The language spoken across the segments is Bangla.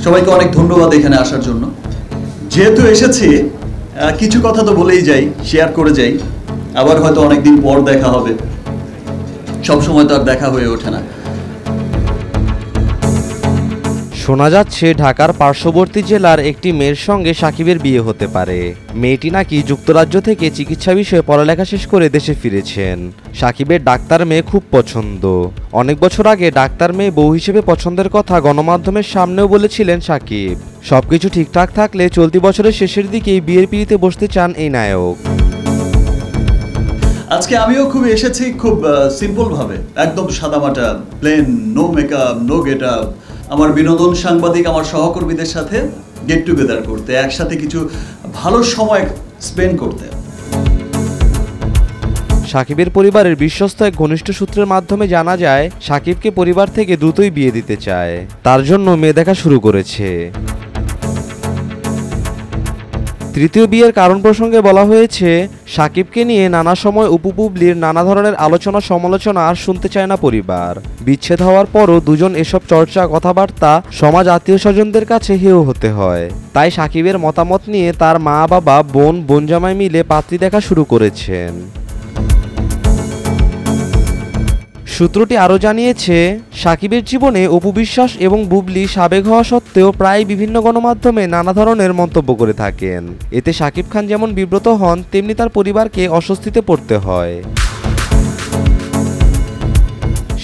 সবাইকে অনেক ধন্যবাদ এখানে আসার জন্য। যেহেতু এসেছি কিছু কথা তো বলেই যাই, শেয়ার করে যাই, আবার হয়তো অনেকদিন পর দেখা হবে, সবসময় তো আর দেখা হয়ে ওঠে না। শোনা যাচ্ছে ঢাকার পার্শ্ববর্তী জেলার একটি মেয়ের সঙ্গে সাকিবের বিয়ে হতে পারে। মেয়েটি নাকি যুক্তরাজ্য থেকে চিকিৎসা বিষয়ে পড়ালেখা শেষ করে দেশে ফিরেছেন। সাকিবের ডাক্তার মেয়ে খুব পছন্দ। অনেক বছর আগে ডাক্তার মেয়ে বউ হিসেবে পছন্দের কথা গণমাধ্যমের সামনেও বলেছিলেন সাকিব। সবকিছু ঠিকঠাক থাকলে চলতি বছরের শেষের দিকেই বিয়ের পিঁড়িতে বসতে চান এই নায়ক। আজকে আমিও খুব এসেছি খুব সিম্পল ভাবে, একদম সাদামাটা, plain, no makeup, no get up. আমার বিনোদন সাংবাদিক আমার সহকর্মীদের সাথে গেট টুগেদার করতে, একসাথে কিছু ভালো সময় স্পেন্ড করতে। সাকিবের পরিবারের বিশ্বস্ত এক ঘনিষ্ঠ সূত্রের মাধ্যমে জানা যায় সাকিবকে পরিবার থেকে দ্রুতই বিয়ে দিতে চায়, তার জন্য মেয়ে দেখা শুরু করেছে। তৃতীয় বিয়ের কারণ প্রসঙ্গে বলা হয়েছে, সাকিবকে নিয়ে নানা সময় উপপুবলির নানা ধরনের আলোচনা সমালোচনা আর শুনতে চায় না পরিবার। বিচ্ছেদ হওয়ার পরও দুজন এসব চর্চা কথাবার্তা সমাজ আত্মীয় স্বজনদের কাছে হেয় হতে হয়। তাই সাকিবের মতামত নিয়ে তার মা বাবা বোন জামাই মিলে পাত্রী দেখা শুরু করেছেন। সূত্রটি আরও জানিয়েছে, সাকিবের জীবনে অপু বিশ্বাস এবং বুবলি সাবেক হওয়া সত্ত্বেও প্রায় বিভিন্ন গণমাধ্যমে নানা ধরনের মন্তব্য করে থাকেন। এতে সাকিব খান যেমন বিব্রত হন, তেমনি তার পরিবারকে অস্বস্তিতে পড়তে হয়।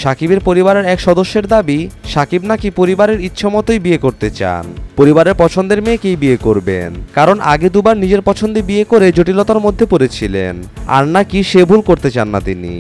সাকিবের পরিবারের এক সদস্যের দাবি, সাকিব নাকি পরিবারের ইচ্ছামতোই বিয়ে করতে চান, পরিবারের পছন্দের মেয়েকেই বিয়ে করবেন, কারণ আগে দুবার নিজের পছন্দে বিয়ে করে জটিলতার মধ্যে পড়েছিলেন, আর নাকি সে ভুল করতে চান না তিনি।